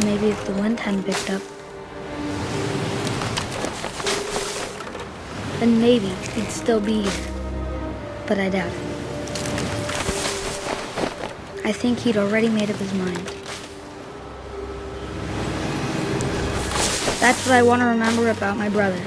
Maybe if the wind hadn't picked up, then maybe he'd still be here. But I doubt it. I think he'd already made up his mind. That's what I want to remember about my brother.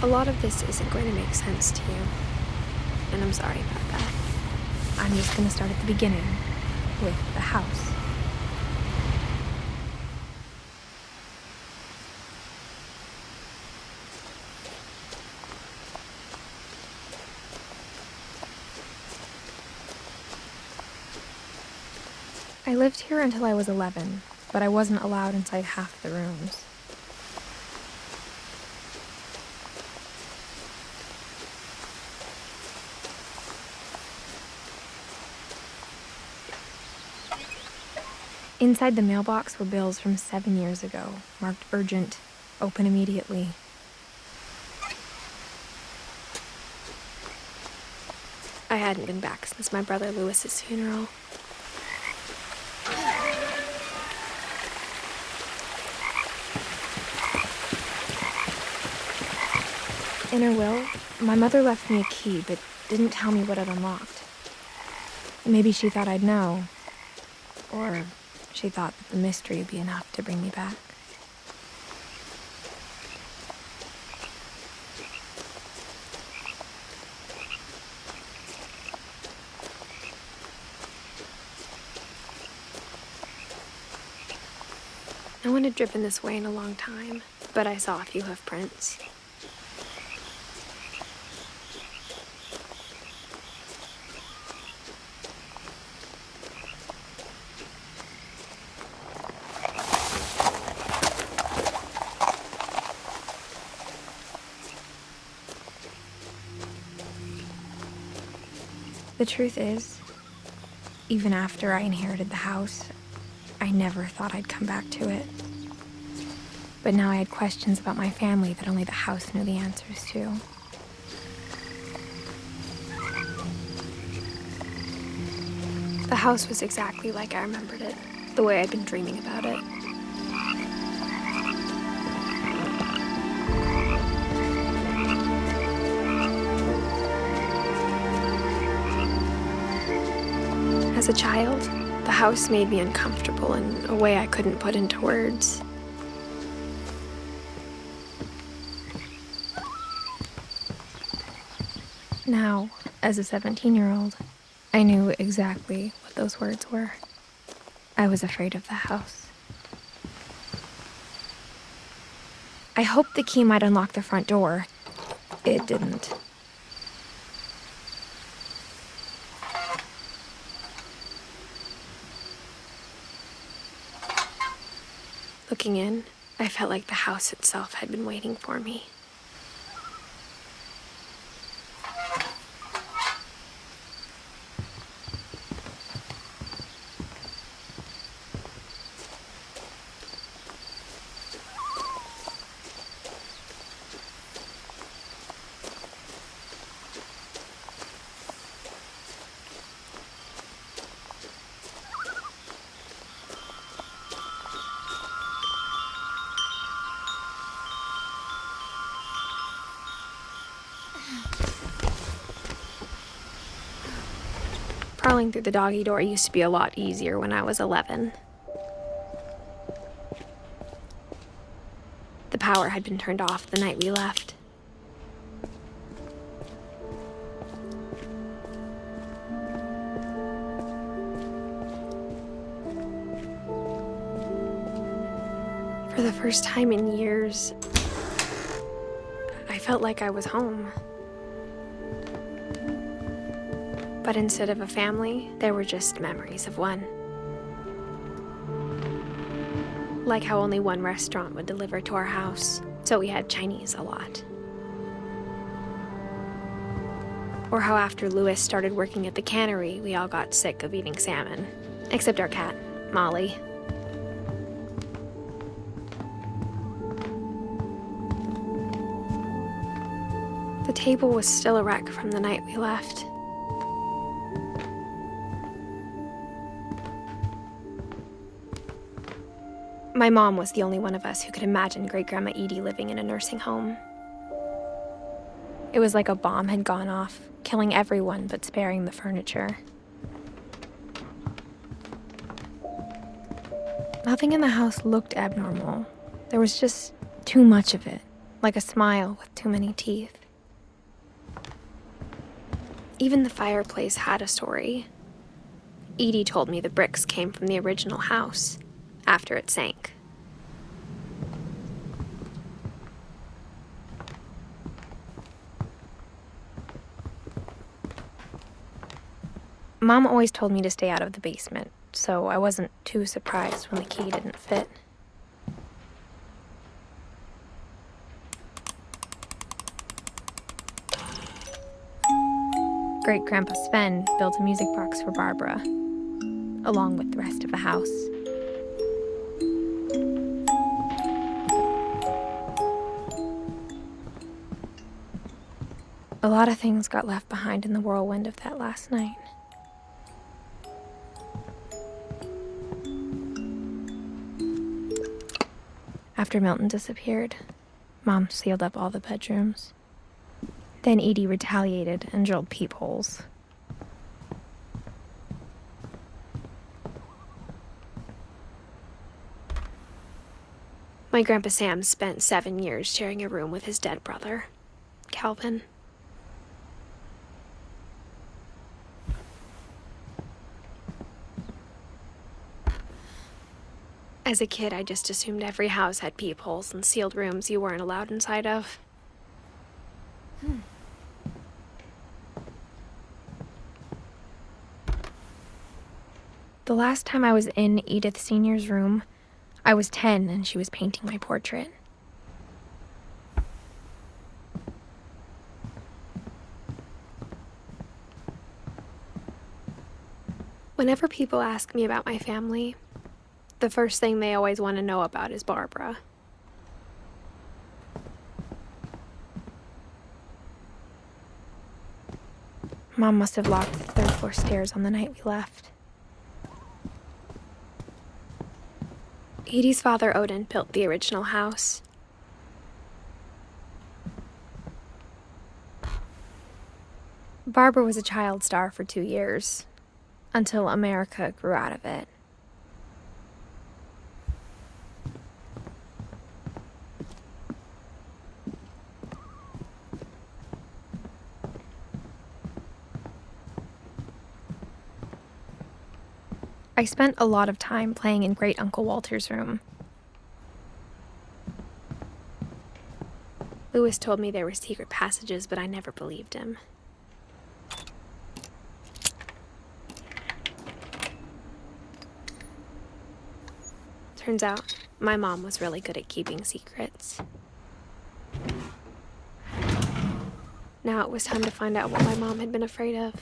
A lot of this isn't going to make sense to you, and I'm sorry about that. I'm just going to start at the beginning, with the house. I lived here until I was 11, but I wasn't allowed inside half the rooms. Inside the mailbox were bills from 7 years ago, marked urgent, open immediately. I hadn't been back since my brother Lewis's funeral. In her will, my mother left me a key, but didn't tell me what it unlocked. Maybe she thought I'd know, or she thought that the mystery would be enough to bring me back. No one had driven this way in a long time, but I saw a few hoof prints. The truth is, even after I inherited the house, I never thought I'd come back to it. But now I had questions about my family that only the house knew the answers to. The house was exactly like I remembered it, the way I'd been dreaming about it. As a child, the house made me uncomfortable in a way I couldn't put into words. Now, as a 17-year-old, I knew exactly what those words were. I was afraid of the house. I hoped the key might unlock the front door. It didn't. Looking in, I felt like the house itself had been waiting for me. Crawling through the doggy door used to be a lot easier when I was 11. The power had been turned off the night we left. the first time in years, I felt like I was home. But instead of a family, there were just memories of one. Like how only one restaurant would deliver to our house, so we had Chinese a lot. Or how after Louis started working at the cannery, we all got sick of eating salmon. Except our cat, Molly. The table was still a wreck from the night we left. My mom was the only one of us who could imagine Great-Grandma Edie living in a nursing home. It was like a bomb had gone off, killing everyone but sparing the furniture. Nothing in the house looked abnormal. There was just too much of it, like a smile with too many teeth. Even the fireplace had a story. Edie told me the bricks came from the original house, after it sank. Mom always told me to stay out of the basement, so I wasn't too surprised when the key didn't fit. Great-Grandpa Sven built a music box for Barbara, along with the rest of the house. A lot of things got left behind in the whirlwind of that last night. After Milton disappeared, Mom sealed up all the bedrooms. Then Edie retaliated and drilled peepholes. My Grandpa Sam spent 7 years sharing a room with his dead brother, Calvin. As a kid, I just assumed every house had peepholes and sealed rooms you weren't allowed inside of. The last time I was in Edith Sr.'s room, I was 10 and she was painting my portrait. Whenever people ask me about my family, the first thing they always want to know about is Barbara. Mom must have locked the third floor stairs on the night we left. Edie's father, Odin, built the original house. Barbara was a child star for 2 years, until America grew out of it. I spent a lot of time playing in Great Uncle Walter's room. Louis told me there were secret passages, but I never believed him. Turns out, my mom was really good at keeping secrets. Now it was time to find out what my mom had been afraid of.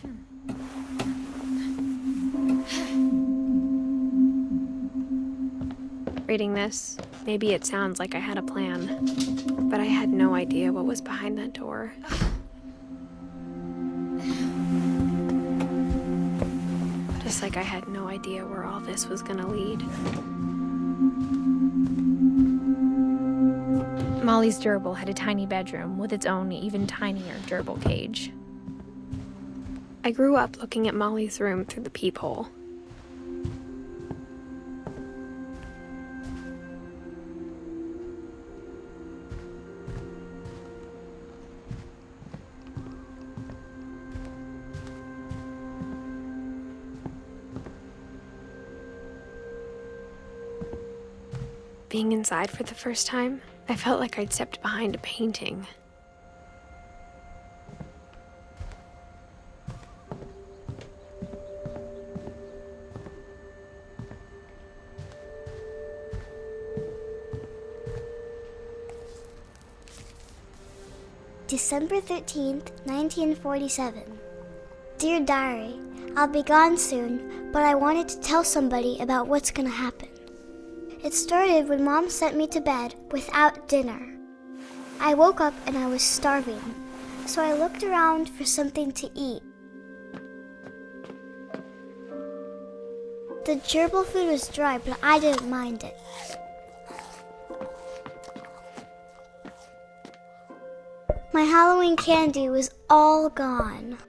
Reading this, maybe it sounds like I had a plan, but I had no idea what was behind that door. Just like I had no idea where all this was gonna lead. Molly's gerbil had a tiny bedroom with its own even tinier gerbil cage. I grew up looking at Molly's room through the peephole. Being inside for the first time, I felt like I'd stepped behind a painting. December 13th, 1947. Dear Diary, I'll be gone soon, but I wanted to tell somebody about what's gonna happen. It started when Mom sent me to bed without dinner. I woke up and I was starving, so I looked around for something to eat. The gerbil food was dry, but I didn't mind it. My Halloween candy was all gone.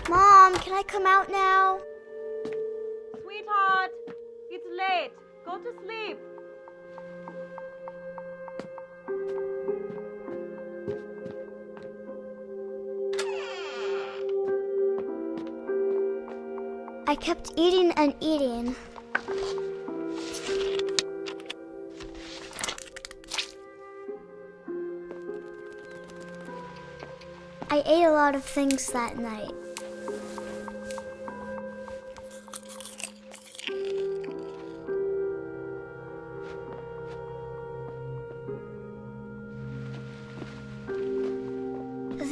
Mom, can I come out now? Sweetheart, it's late. Go to sleep. I kept eating and eating. I ate a lot of things that night.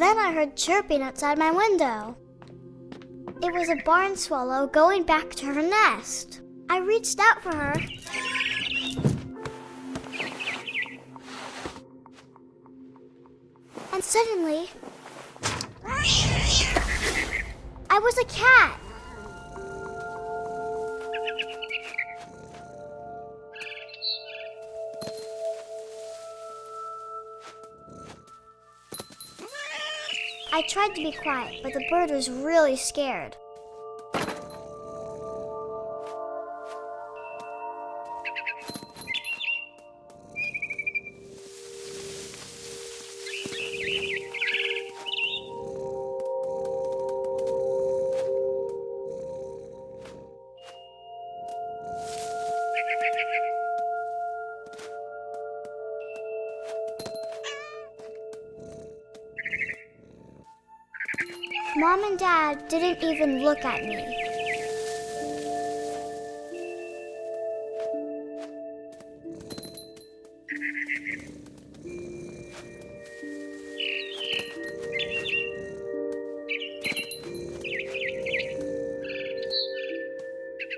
Then I heard chirping outside my window. It was a barn swallow going back to her nest. I reached out for her. And suddenly, I was a cat. I tried to be quiet, but the bird was really scared. Mom and Dad didn't even look at me.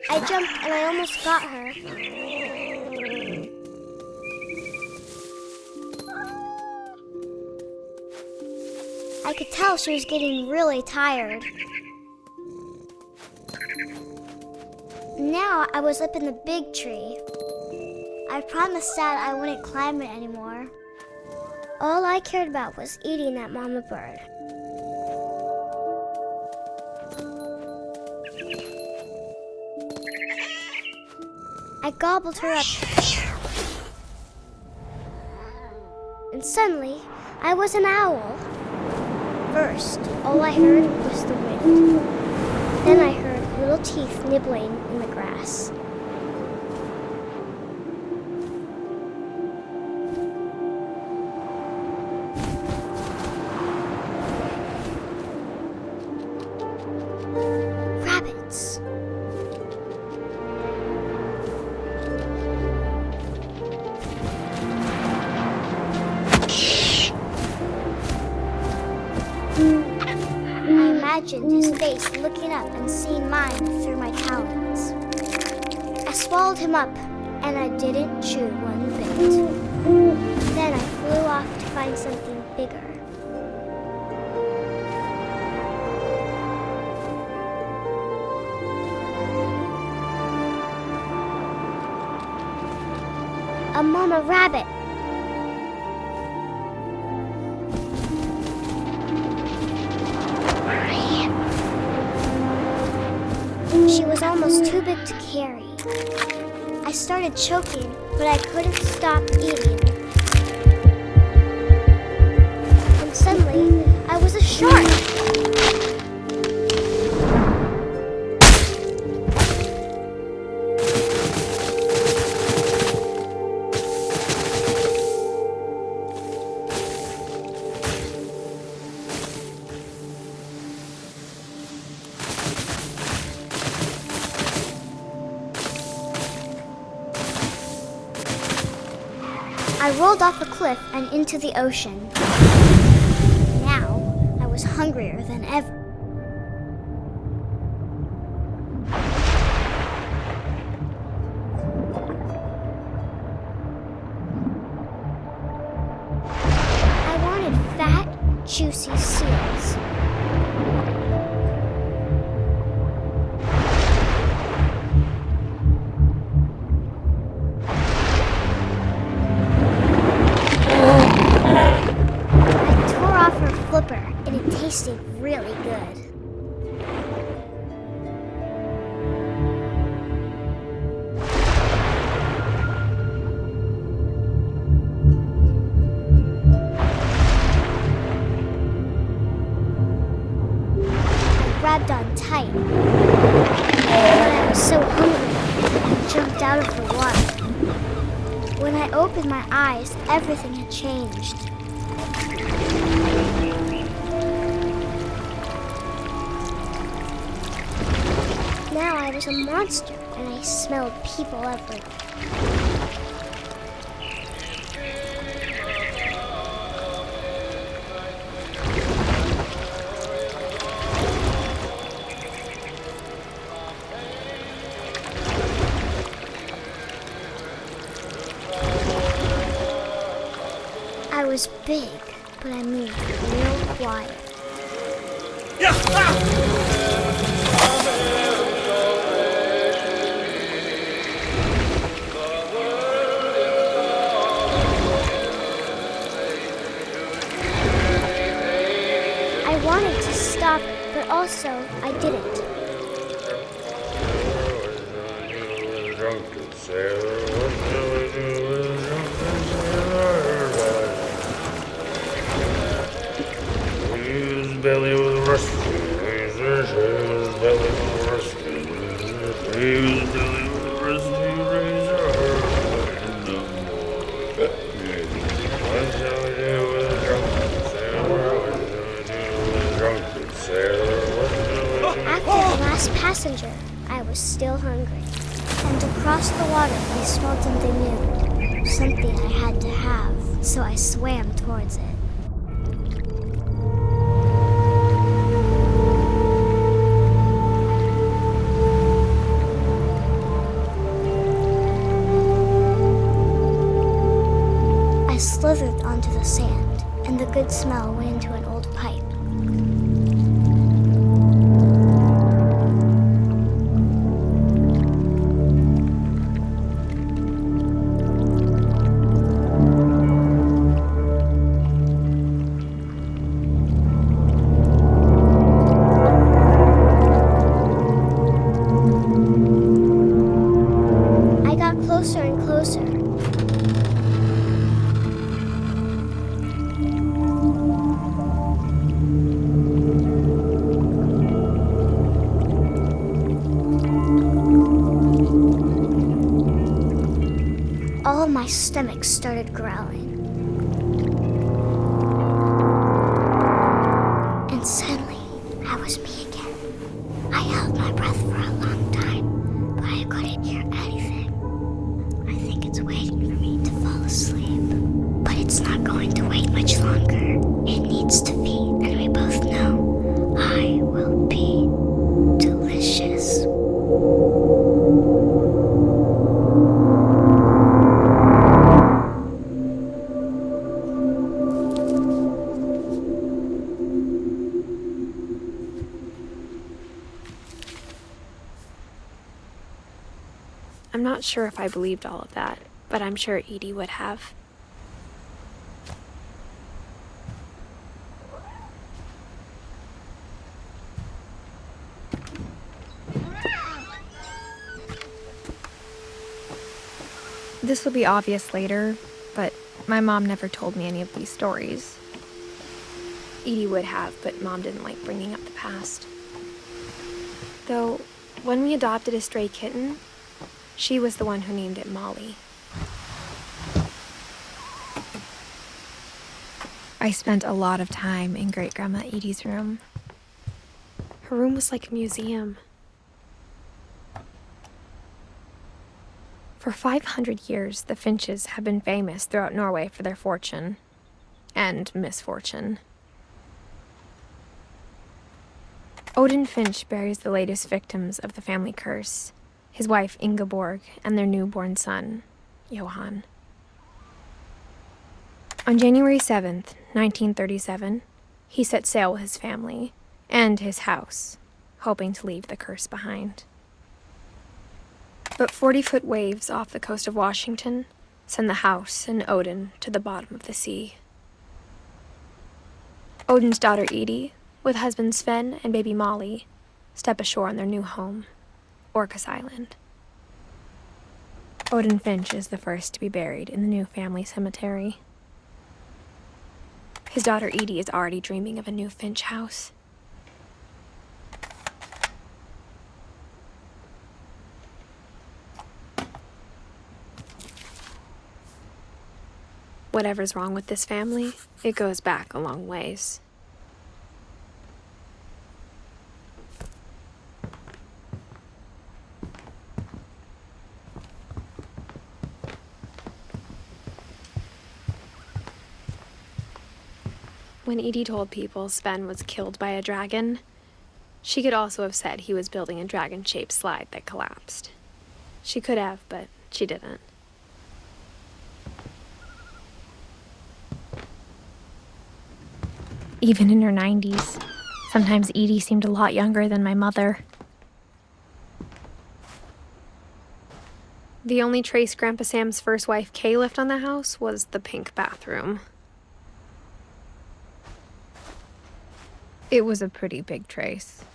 I jumped and I almost got her. I could tell she was getting really tired. Now I was up in the big tree. I promised Dad I wouldn't climb it anymore. All I cared about was eating that mama bird. I gobbled her up. And suddenly, I was an owl. First, all I heard was the wind. Then I heard little teeth nibbling in the grass. Rabbits. I imagined his face looking up and seeing mine through my talons. I swallowed him up, and I didn't chew one bit. Then I flew off to find something bigger. A mama rabbit. She was almost too big to carry. I started choking, but I couldn't stop eating. And suddenly, I was a shark. I rolled off a cliff and into the ocean. Now, I was hungrier than ever. I wanted fat, juicy seals. Flipper, and it tasted really good. I grabbed on tight, but I was so hungry, I jumped out of the water. When I opened my eyes, everything had changed. Now I was a monster, and I smelled people everywhere. I was big, but I moved real quiet. I wanted to stop it, but also I didn't. Belly was rusty, razor, his belly was rusty, his belly was rusty, razor, and no more. What shall we do with a drunken sailor? What shall we do with a drunken sailor? What shall we do? After the last passenger, I was still hungry. And across the water, I smelled something new. Something I had to have, so I swam towards it. I slithered onto the sand, and the good smell went into an old pipe. I got closer and closer. All my stomach started growling. And suddenly, I was me again. I held my breath for a long time, but I couldn't hear anything. I think it's waiting for me to fall asleep. But it's not going to wait much longer. It needs to feed, and we both know I will be delicious. I'm not sure if I believed all of that, but I'm sure Edie would have. This will be obvious later, but my mom never told me any of these stories. Edie would have, but Mom didn't like bringing up the past. Though, when we adopted a stray kitten, she was the one who named it Molly. I spent a lot of time in Great-Grandma Edie's room. Her room was like a museum. For 500 years, the Finches have been famous throughout Norway for their fortune and misfortune. Odin Finch buries the latest victims of the family curse, his wife Ingeborg and their newborn son, Johan. On January 7th, 1937, he set sail with his family and his house, hoping to leave the curse behind. But 40-foot waves off the coast of Washington send the house and Odin to the bottom of the sea. Odin's daughter Edie, with husband Sven and baby Molly, step ashore on their new home, Orcas Island. Odin Finch is the first to be buried in the new family cemetery. His daughter Edie is already dreaming of a new Finch house. Whatever's wrong with this family, it goes back a long ways. When Edie told people Sven was killed by a dragon, she could also have said he was building a dragon-shaped slide that collapsed. She could have, but she didn't. Even in her 90s, sometimes Edie seemed a lot younger than my mother. The only trace Grandpa Sam's first wife Kay left on the house was the pink bathroom. It was a pretty big trace.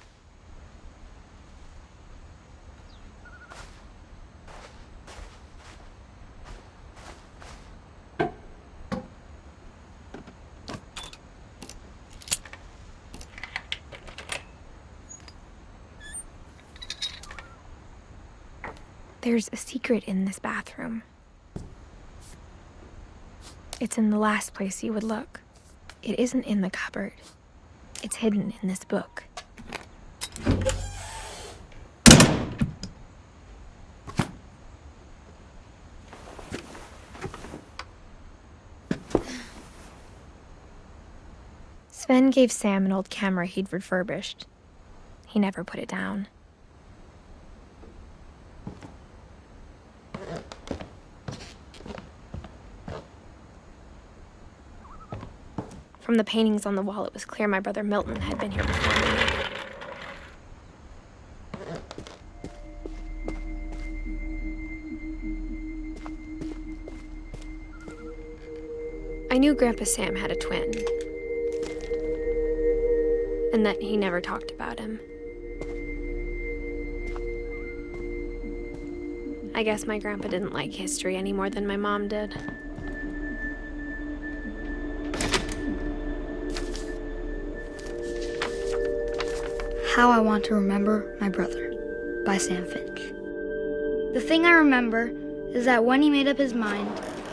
There's a secret in this bathroom. It's in the last place you would look. It isn't in the cupboard. It's hidden in this book. Sven gave Sam an old camera he'd refurbished. He never put it down. From the paintings on the wall, it was clear my brother Milton had been here before me. I knew Grandpa Sam had a twin, and that he never talked about him. I guess my grandpa didn't like history any more than my mom did. How I Want to Remember My Brother by Sam Finch. The thing I remember is that when he made up his mind,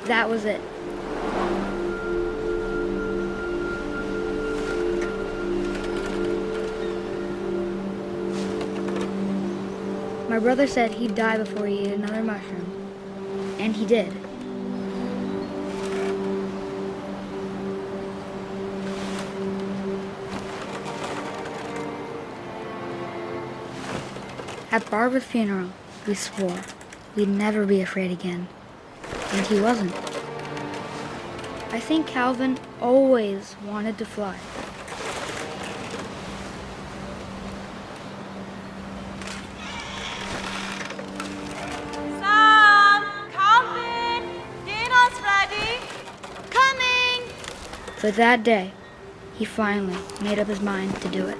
that was it. My brother said he'd die before he ate another mushroom, and he did. At Barbara's funeral, we swore we'd never be afraid again, and he wasn't. I think Calvin always wanted to fly. Sam! Calvin! Dinner's ready! Coming! But that day, he finally made up his mind to do it.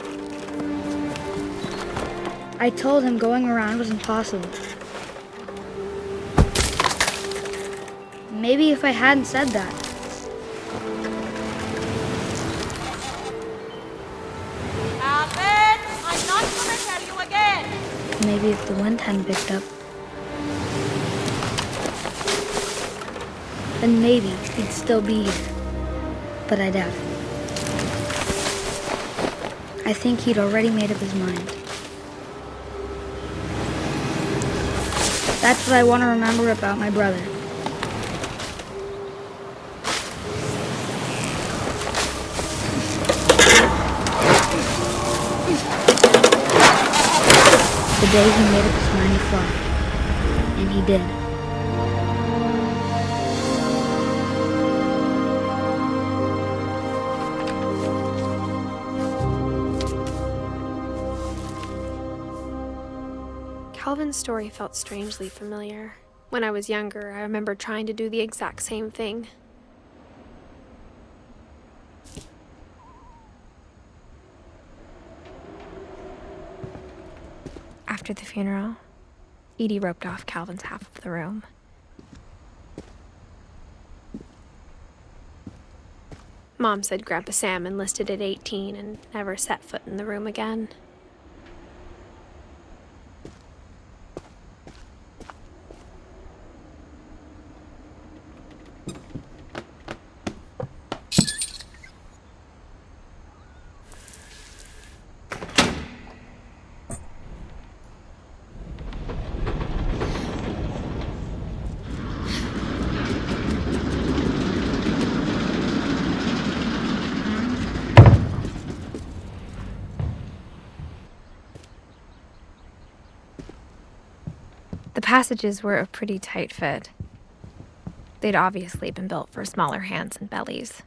I told him going around was impossible. Maybe if I hadn't said that. Calvin! I'm not gonna tell you again! Maybe if the wind hadn't picked up. Then maybe he'd still be here. But I doubt it. I think he'd already made up his mind. That's what I want to remember about my brother. The day he made up his mind to fly. And he did. Calvin's story felt strangely familiar. When I was younger, I remember trying to do the exact same thing. After the funeral, Edie roped off Calvin's half of the room. Mom said Grandpa Sam enlisted at 18 and never set foot in the room again. The passages were a pretty tight fit. They'd obviously been built for smaller hands and bellies.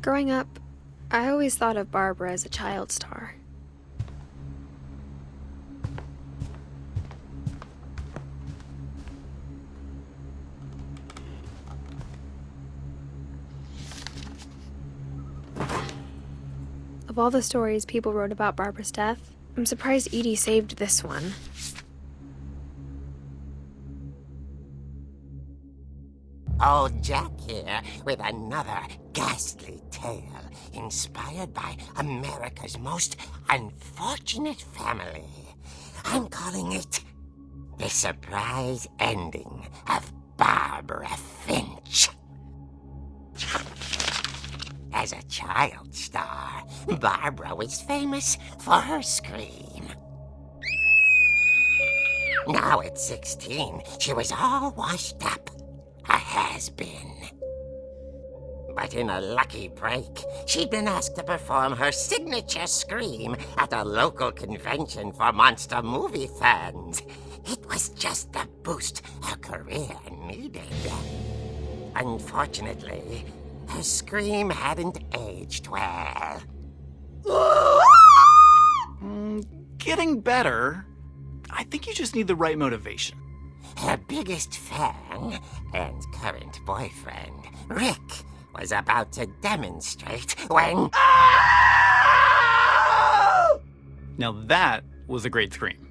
Growing up, I always thought of Barbara as a child star. Of all the stories people wrote about Barbara's death, I'm surprised Edie saved this one. Old Jack here with another ghastly tale inspired by America's most unfortunate family. I'm calling it The Surprise Ending of Barbara Finch. As a child star, Barbara was famous for her scream. Now at 16, she was all washed up. A has-been. But in a lucky break, she'd been asked to perform her signature scream at a local convention for monster movie fans. It was just the boost her career needed. Unfortunately, her scream hadn't aged well. Getting better. I think you just need the right motivation. Her biggest fan and current boyfriend, Rick, was about to demonstrate when... Now that was a great scream.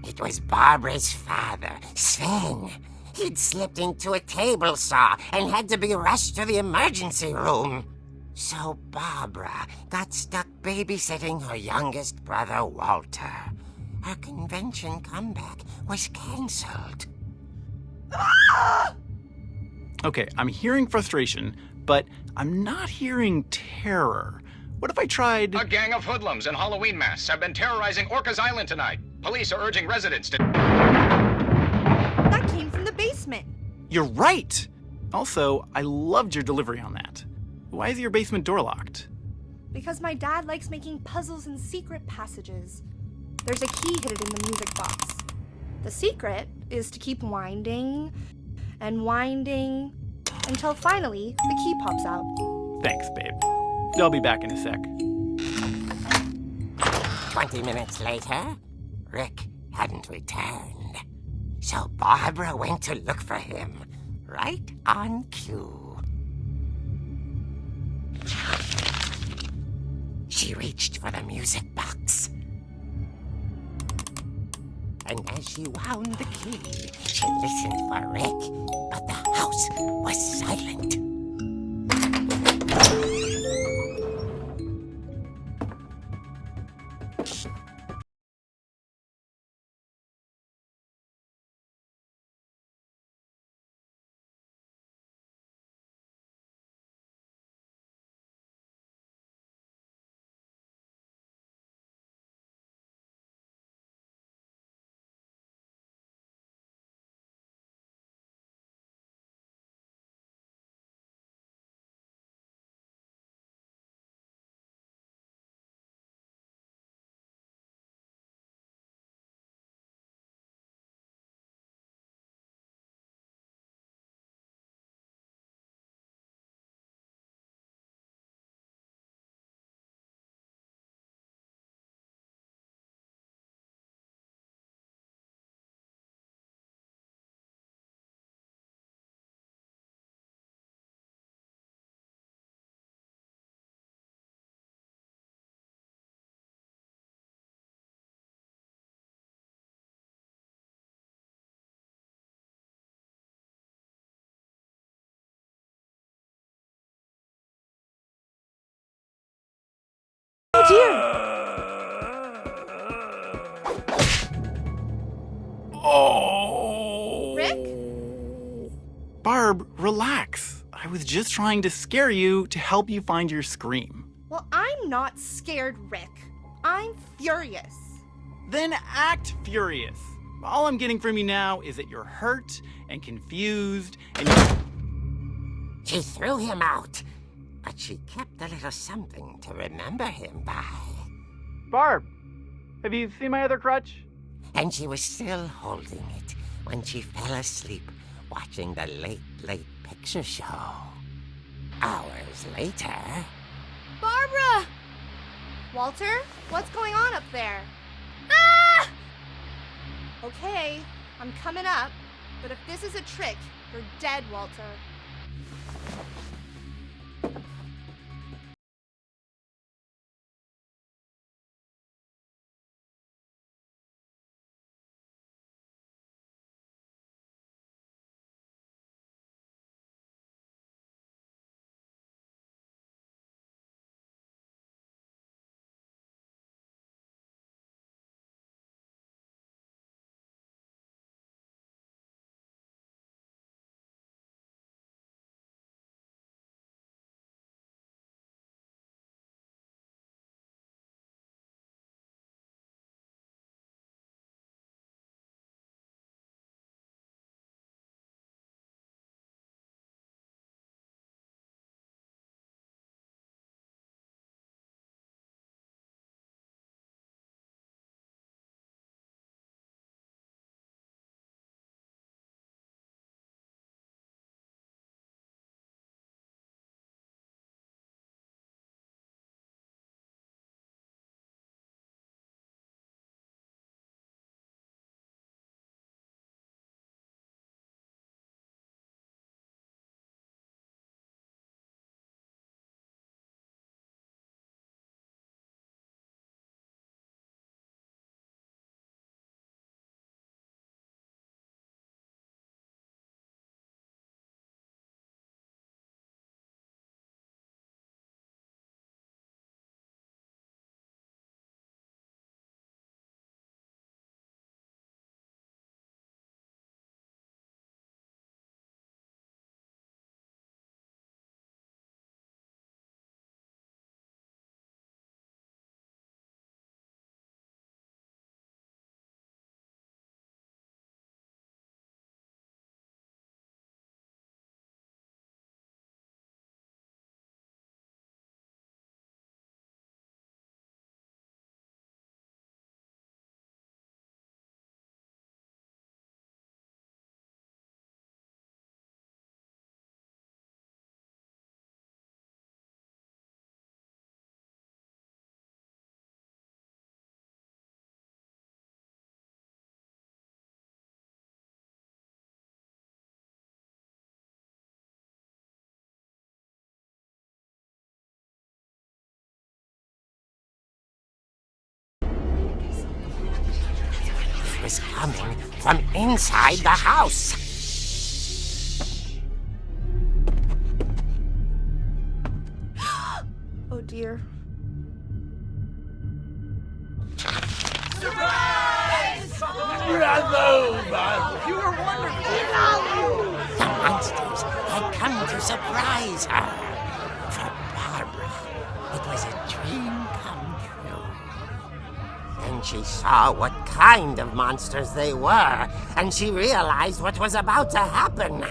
It was Barbara's father, Sven. He'd slipped into a table saw and had to be rushed to the emergency room. So Barbara got stuck babysitting her youngest brother, Walter. Her convention comeback was cancelled. Okay, I'm hearing frustration, but I'm not hearing terror. What if I tried... A gang of hoodlums in Halloween masks have been terrorizing Orcas Island tonight. Police are urging residents to... That came from the basement. You're right! Also, I loved your delivery on that. Why is your basement door locked? Because my dad likes making puzzles and secret passages. There's a key hidden in the music box. The secret is to keep winding and winding until finally the key pops out. Thanks, babe. I'll be back in a sec. 20 minutes later, Rick hadn't returned. So Barbara went to look for him, right on cue. She reached for the music box. And as she wound the key, she listened for Rick, but the house was silent. Oh! Rick? Barb, relax. I was just trying to scare you to help you find your scream. Well, I'm not scared, Rick. I'm furious. Then act furious. All I'm getting from you now is that you're hurt and confused and She threw him out, but she kept a little something to remember him by. Barb, have you seen my other crutch? And she was still holding it when she fell asleep watching the late picture show. Hours later... Barbara! Walter, what's going on up there? Ah! Okay, I'm coming up, but if this is a trick, you're dead, Walter. was coming from inside the house. Oh dear. You were wonderful. The monsters had come to surprise her. For Barbara, it was a dream come true. Then she saw what kind of monsters they were, and she realized what was about to happen.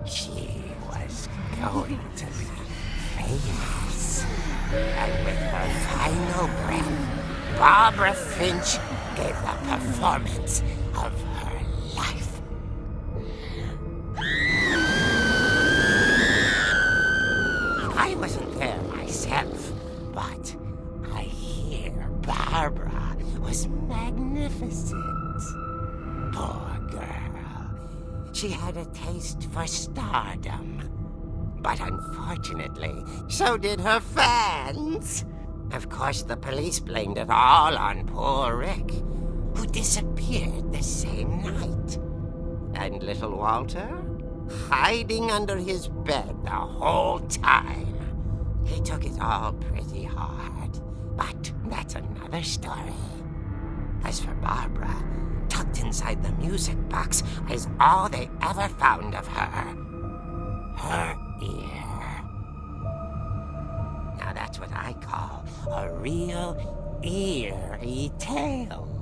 She was going to be famous. And with her final breath, Barbara Finch gave the performance of her life. I wasn't there myself, but I hear Barbara was magnificent. Poor girl. She had a taste for stardom. But unfortunately, so did her fans. Of course, the police blamed it all on poor Rick, who disappeared the same night. And little Walter, hiding under his bed the whole time. He took it all pretty hard, But that's another story. As for Barbara, tucked inside the music box is all they ever found of her. Her ear. Now that's what I call a real eerie tale.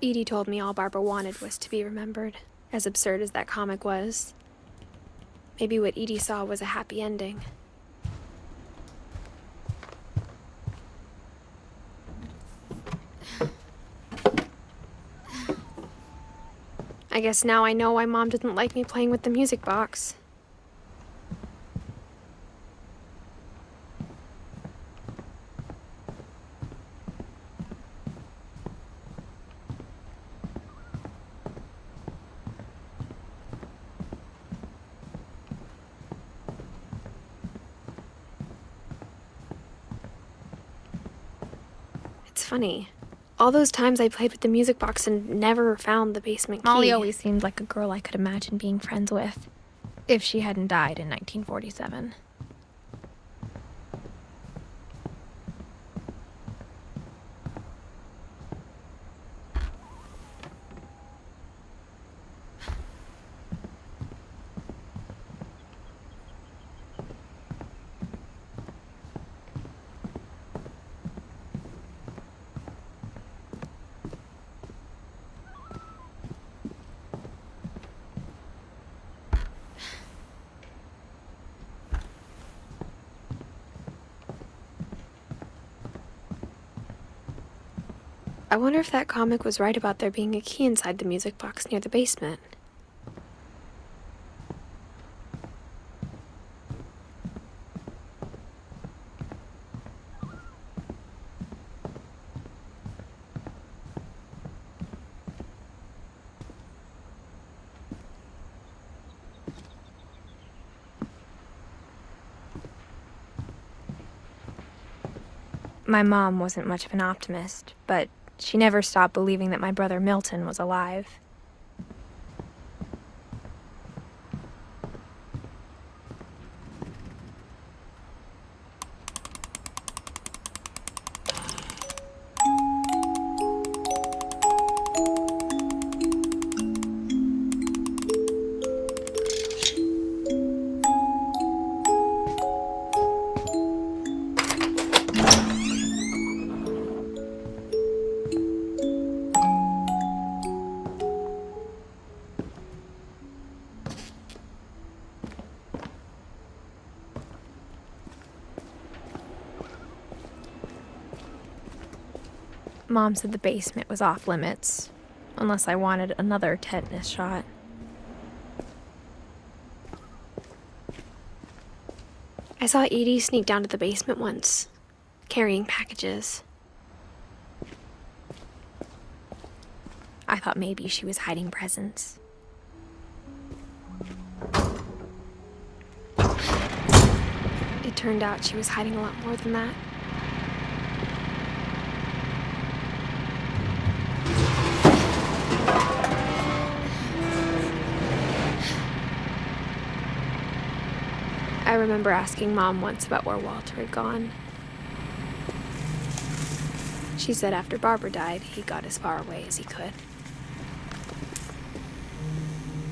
Edie told me all Barbara wanted was to be remembered, as absurd as that comic was. Maybe what Edie saw was a happy ending. I guess now I know why Mom didn't like me playing with the music box. It's funny. All those times I played with the music box and never found the basement key. Molly always seemed like a girl I could imagine being friends with, if she hadn't died in 1947. I wonder if that comic was right about there being a key inside the music box near the basement. My mom wasn't much of an optimist, but she never stopped believing that my brother Milton was alive. Mom said the basement was off limits, unless I wanted another tetanus shot. I saw Edie sneak down to the basement once, carrying packages. I thought maybe she was hiding presents. It turned out she was hiding a lot more than that. I remember asking Mom once about where Walter had gone. She said after Barbara died, he got as far away as he could.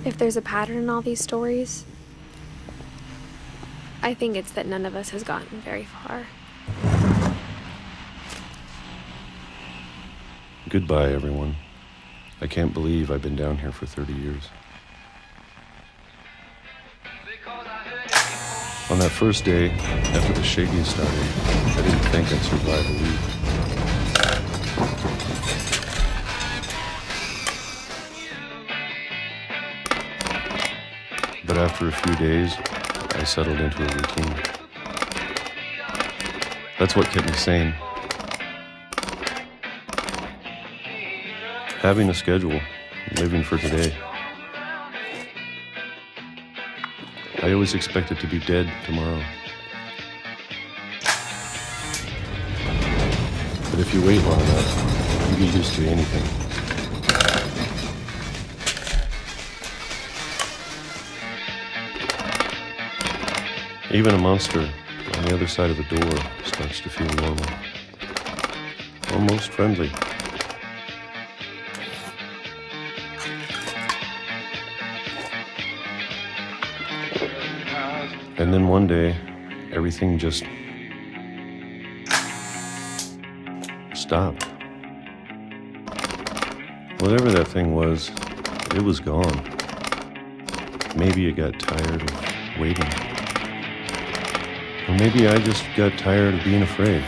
If there's a pattern in all these stories, I think it's that none of us has gotten very far. Goodbye, everyone. I can't believe I've been down here for 30 years. On that first day, after the shaking started, I didn't think I'd survive a week. But after a few days, I settled into a routine. That's what kept me sane. Having a schedule, living for today. I always expected to be dead tomorrow. if you wait long enough, you get used to anything. Even a monster on the other side of the door starts to feel normal. Almost friendly. And then one day, everything just stopped. Whatever that thing was, it was gone. Maybe it got tired of waiting. Or maybe I just got tired of being afraid.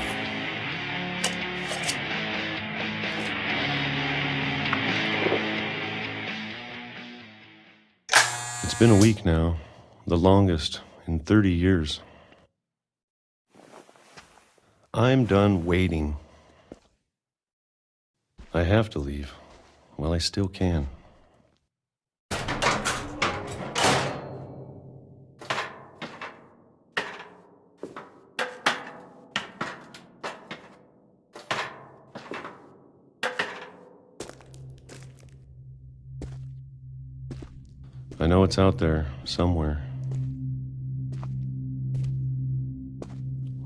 It's been a week now, the longest in 30 years. I'm done waiting. I have to leave. Well, I still can. I know it's out there, somewhere.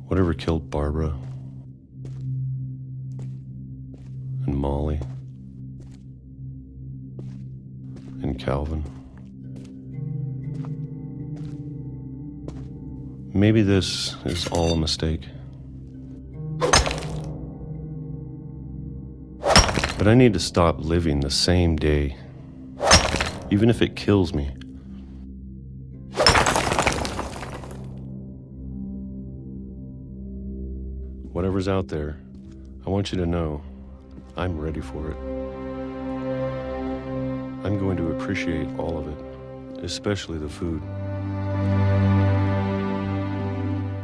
Whatever killed Barbara and Molly and Calvin. Maybe this is all a mistake. But I need to stop living the same day, even if it kills me. Whatever's out there, I want you to know I'm ready for it. I'm going to appreciate all of it, especially the food.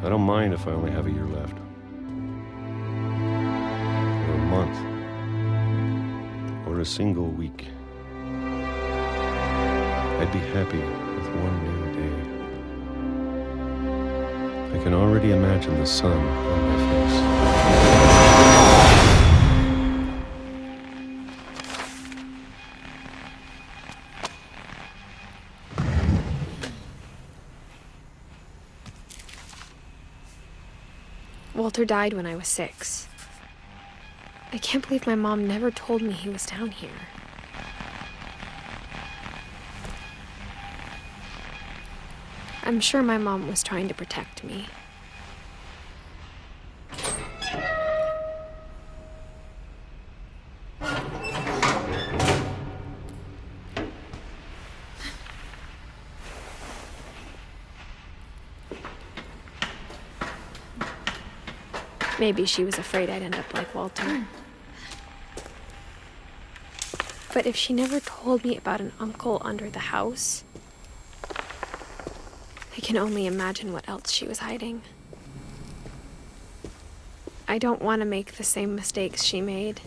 I don't mind if I only have a year left, or a month, or a single week. I'd be happy with one new day. I can already imagine the sun on my face. Walter died when I was 6. I can't believe my mom never told me he was down here. I'm sure my mom was trying to protect me. Maybe she was afraid I'd end up like Walter. But if she never told me about an uncle under the house, I can only imagine what else she was hiding. I don't want to make the same mistakes she made,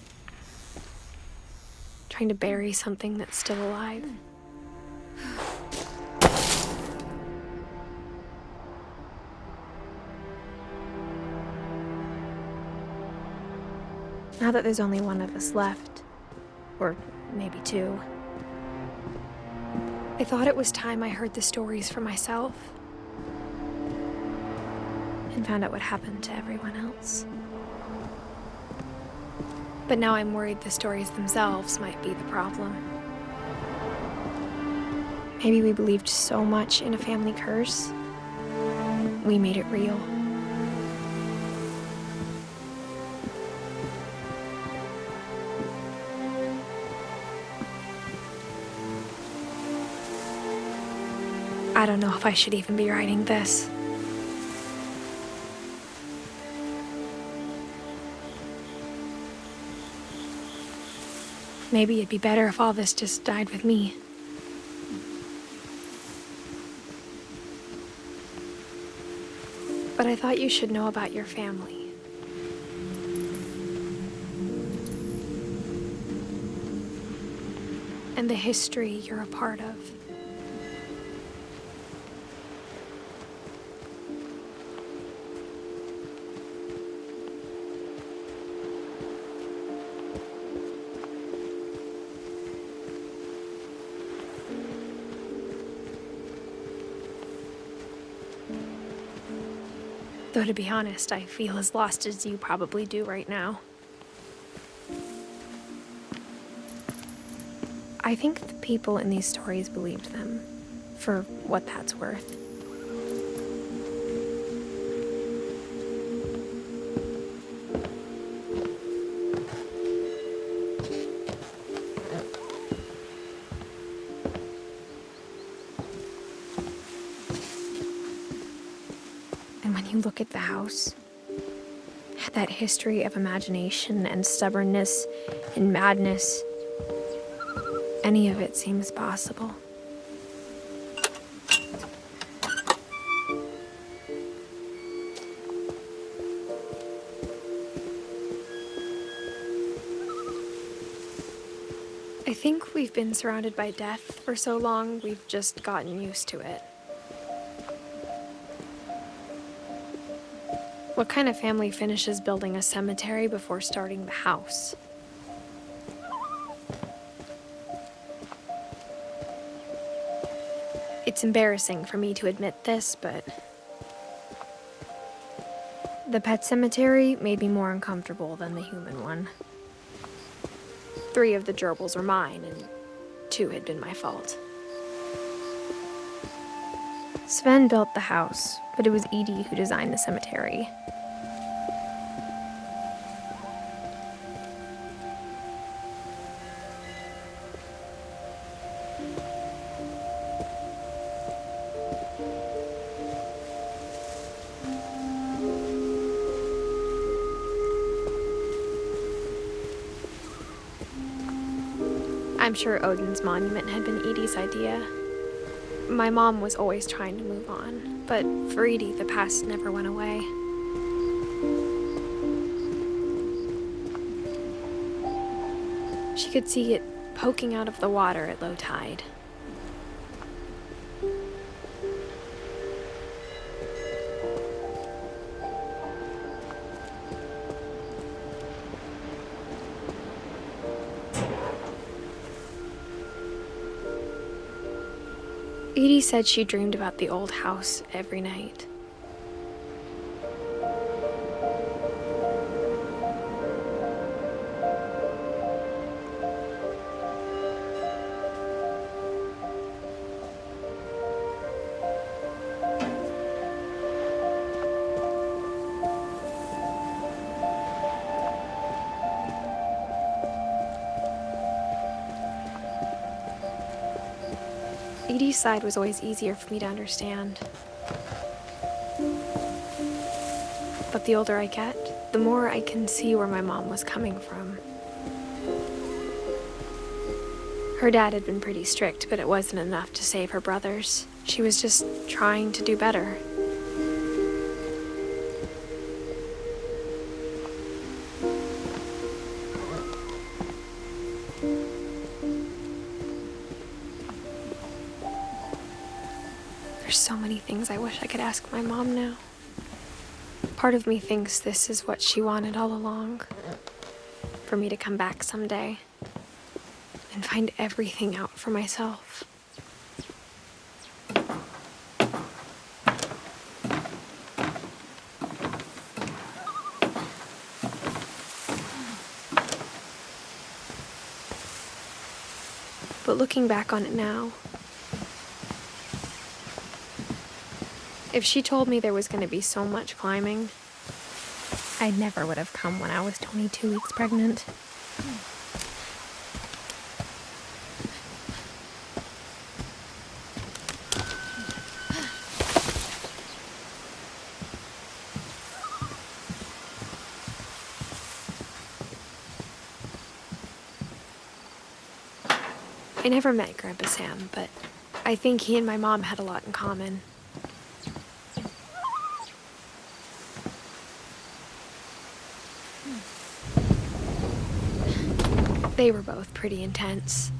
trying to bury something that's still alive. Now that there's only one of us left, or maybe 2, I thought it was time I heard the stories for myself and found out what happened to everyone else. But now I'm worried the stories themselves might be the problem. Maybe we believed so much in a family curse, we made it real. I don't know if I should even be writing this. Maybe it'd be better if all this just died with me. But I thought you should know about your family. And the history you're a part of. Though to be honest, I feel as lost as you probably do right now. I think the people in these stories believed them, for what that's worth. And when you look at the house, that history of imagination and stubbornness and madness, any of it seems possible. I think we've been surrounded by death for so long, we've just gotten used to it. What kind of family finishes building a cemetery before starting the house? It's embarrassing for me to admit this, but the pet cemetery made me more uncomfortable than the human one. 3 of the gerbils were mine, and 2 had been my fault. Sven built the house, but it was Edie who designed the cemetery. I'm sure Odin's monument had been Edie's idea. My mom was always trying to move on, but for Edie, the past never went away. She could see it poking out of the water at low tide. Edie said she dreamed about the old house every night. Edie's side was always easier for me to understand. But the older I get, the more I can see where my mom was coming from. Her dad had been pretty strict, but it wasn't enough to save her brothers. She was just trying to do better. There's so many things I wish I could ask my mom now. Part of me thinks this is what she wanted all along. For me to come back someday and find everything out for myself. But looking back on it now, if she told me there was going to be so much climbing, I never would have come when I was 22 weeks pregnant. I never met Grandpa Sam, but I think he and my mom had a lot in common. They were both pretty intense.